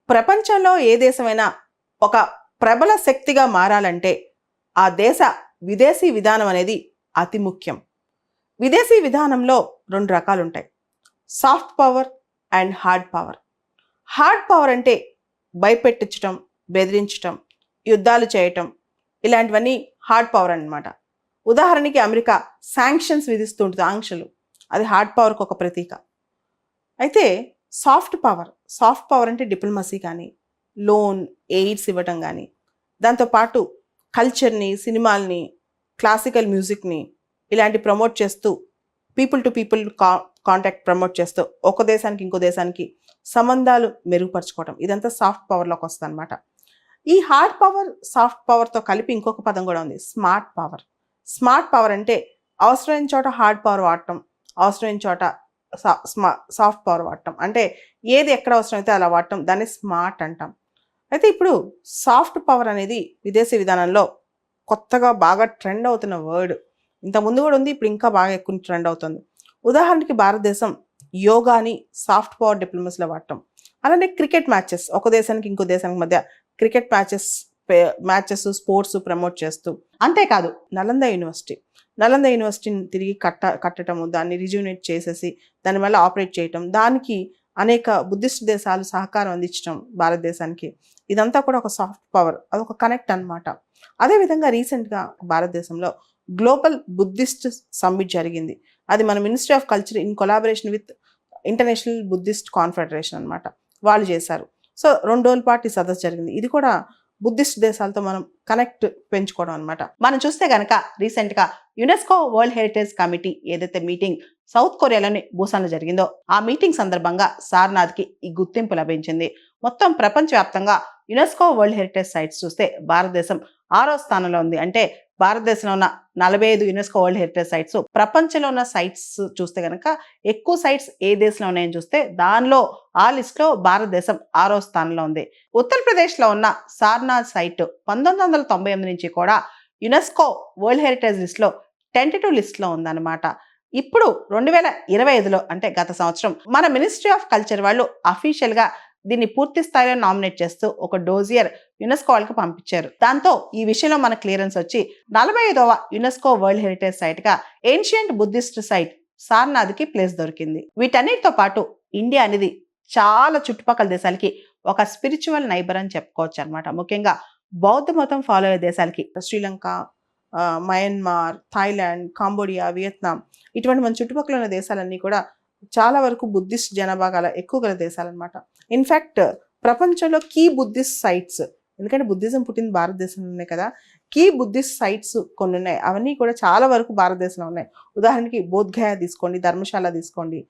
ప్రపంచంలో ఏ దేశమైనా ఒక ప్రబల శక్తిగా మారాలంటే ఆ దేశ విదేశీ విధానం అనేది అతి ముఖ్యం. విదేశీ విధానంలో రెండు రకాలు ఉంటాయి: soft power and hard power. Hard power అంటే భయపెట్టించటం, బెదిరించటం, యుద్ధాలు చేయటం, ఇలాంటివన్నీ హార్డ్ పవర్ అన్నమాట. ఉదాహరణకి అమెరికా శాంక్షన్స్ విధిస్తూ ఉంటుంది, ఆంక్షలు. అది హార్డ్ పవర్కి ఒక ప్రతీక. అయితే సాఫ్ట్ పవర్ అంటే డిప్లొమసీ కానీ, లోన్, ఎయిడ్స్ ఇవ్వటం కానీ, దాంతోపాటు కల్చర్ని, సినిమాల్ని, క్లాసికల్ మ్యూజిక్ని ఇలాంటి ప్రమోట్ చేస్తూ, people to people contact promote చేస్తూ ఒక దేశానికి ఇంకో దేశానికి సంబంధాలు మెరుగుపరచుకోవటం, ఇదంతా సాఫ్ట్ పవర్లోకి వస్తుంది అనమాట. ఈ హార్డ్ పవర్ సాఫ్ట్ పవర్తో కలిపి ఇంకొక పదం కూడా ఉంది, స్మార్ట్ పవర్. స్మార్ట్ పవర్ అంటే అవసరమైన చోట హార్డ్ పవర్ వాడటం, అవసరమైన చోట సాఫ్ట్ పవర్ వాడటం. అంటే ఏది ఎక్కడ అవసరమైతే అలా వాడటం, దాన్ని స్మార్ట్ అంటాం. అయితే ఇప్పుడు సాఫ్ట్ పవర్ అనేది విదేశీ విధానంలో కొత్తగా బాగా ట్రెండ్ అవుతున్న వర్డ్. ఇంతకుముందు కూడా ఉంది, ఇప్పుడు ఇంకా బాగా ఎక్కువ ట్రెండ్ అవుతుంది. ఉదాహరణకి భారతదేశం యోగాని సాఫ్ట్ పవర్ డిప్లొమసీలో వాడటం. అలానే క్రికెట్ మ్యాచెస్, ఒక దేశానికి ఇంకో దేశానికి మధ్య క్రికెట్ మ్యాచెస్ స్పోర్ట్స్ ప్రమోట్ చేస్తూ. అంతేకాదు నలంద యూనివర్సిటీని తిరిగి కట్టడము, దాన్ని రిజ్యూనేట్ చేసేసి దాని వల్ల ఆపరేట్ చేయటం, దానికి అనేక బుద్ధిస్ట్ దేశాలు సహకారం అందించడం భారతదేశానికి. ఇదంతా కూడా ఒక సాఫ్ట్ పవర్, అదొక కనెక్ట్ అనమాట. అదేవిధంగా రీసెంట్గా భారతదేశంలో గ్లోబల్ బుద్ధిస్ట్ సమ్మిట్ జరిగింది. అది మన ministry of culture in collaboration with international Buddhist confederation అనమాట, వాళ్ళు చేశారు. సో 2 రోజుల పాటు ఈ సదస్సు జరిగింది. ఇది కూడా బుద్ధిస్ట్ దేశాలతో మనం కనెక్ట్ పెంచుకోవడం అనమాట. మనం చూస్తే కనుక రీసెంట్గా యునెస్కో వరల్డ్ హెరిటేజ్ కమిటీ ఏదైతే మీటింగ్ సౌత్ కొరియాలోని బూసాన్లో జరిగిందో, ఆ మీటింగ్ సందర్భంగా సారనాథ్కి ఈ గుర్తింపు లభించింది. మొత్తం ప్రపంచవ్యాప్తంగా యునెస్కో వరల్డ్ హెరిటేజ్ సైట్స్ చూస్తే భారతదేశం 6వ స్థానంలో ఉంది. అంటే భారతదేశంలో ఉన్న 45 యునెస్కో వరల్డ్ హెరిటేజ్ సైట్స్, ప్రపంచంలో ఉన్న సైట్స్ చూస్తే కనుక ఎక్కువ సైట్స్ ఏ దేశంలో ఉన్నాయని చూస్తే దానిలో ఆ లిస్ట్లో భారతదేశం 6వ స్థానంలో ఉంది. ఉత్తరప్రదేశ్లో ఉన్న సారనాథ్ సైట్ 1998 నుంచి కూడా యునెస్కో వరల్డ్ హెరిటేజ్ లిస్ట్లో టెంటేటివ్ లిస్ట్లో ఉందన్నమాట. ఇప్పుడు 2025లో అంటే గత సంవత్సరం మన మినిస్ట్రీ ఆఫ్ కల్చర్ వాళ్ళు అఫీషియల్గా దీన్ని పూర్తి స్థాయిలో నామినేట్ చేస్తూ ఒక డోజియర్ యునెస్కో వాళ్ళకి పంపించారు. దాంతో ఈ విషయంలో మన క్లియరెన్స్ వచ్చి 45వ యునెస్కో వరల్డ్ హెరిటేజ్ సైట్ గా ఏన్షియంట్ బుద్ధిస్ట్ సైట్ సారనాథ్కి ప్లేస్ దొరికింది. వీటన్నిటితో పాటు ఇండియా అనేది చాలా చుట్టుపక్కల దేశాలకి ఒక స్పిరిచువల్ నైబర్ అని చెప్పుకోవచ్చు అనమాట. ముఖ్యంగా బౌద్ధ మతం ఫాలో అయ్యే దేశాలకి Sri Lanka, Myanmar, Thailand, Cambodia, Vietnam, ఇటువంటి మన చుట్టుపక్కల ఉన్న దేశాలన్నీ కూడా చాలా వరకు బుద్ధిస్ట్ జనాభా గల ఎక్కువ గల దేశాలన్నమాట. ఇన్ఫ్యాక్ట్ ప్రపంచంలో కీ బుద్ధిస్ట్ సైట్స్, ఎందుకంటే బుద్ధిజం పుట్టింది భారతదేశంలోనే కదా, కీ బుద్ధిస్ట్ సైట్స్ కొన్ని ఉన్నాయి. అవన్నీ కూడా చాలా వరకు భారతదేశంలో ఉన్నాయి. ఉదాహరణకి బోధ్గయ తీసుకోండి, ధర్మశాల తీసుకోండి,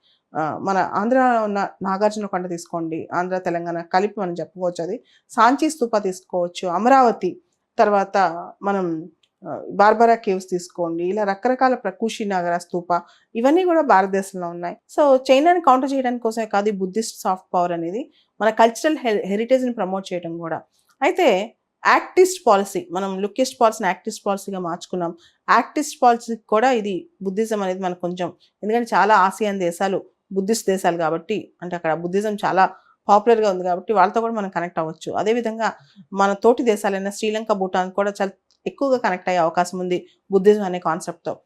మన ఆంధ్రాలో ఉన్న నాగార్జున కొండ తీసుకోండి, ఆంధ్ర తెలంగాణ కలిపి మనం చెప్పుకోవచ్చు. అది సాంచీ స్తూప తీసుకోవచ్చు, అమరావతి, తర్వాత మనం బార్బరా కేవ్స్ తీసుకోండి, ఇలా రకరకాల ప్రకూషి నగర స్తూప, ఇవన్నీ కూడా భారతదేశంలో ఉన్నాయి. సో చైనాని కౌంటర్ చేయడానికి కోసమే కాదు ఈ బుద్ధిస్ట్ సాఫ్ట్ పవర్ అనేది, మన కల్చరల్ హెరిటేజ్ని ప్రమోట్ చేయడం కూడా. అయితే యాక్టిస్ట్ పాలసీ, మనం లుకిస్ట్ పాలసీని యాక్టిస్ట్ పాలసీగా మార్చుకున్నాం. యాక్టిస్ట్ పాలసీకి కూడా ఇది బుద్ధిజం అనేది మనకు కొంచెం, ఎందుకంటే చాలా ఆసియాన్ దేశాలు బుద్ధిస్ట్ దేశాలు కాబట్టి, అంటే అక్కడ బుద్ధిజం చాలా పాపులర్గా ఉంది కాబట్టి వాళ్ళతో కూడా మనం కనెక్ట్ అవ్వచ్చు. అదేవిధంగా మన తోటి దేశాలైన శ్రీలంక, భూటాన్ కూడా చాలా ఎక్కువగా కనెక్ట్ అయ్యే అవకాశం ఉంది బుద్ధిజం అనే కాన్సెప్ట్తో.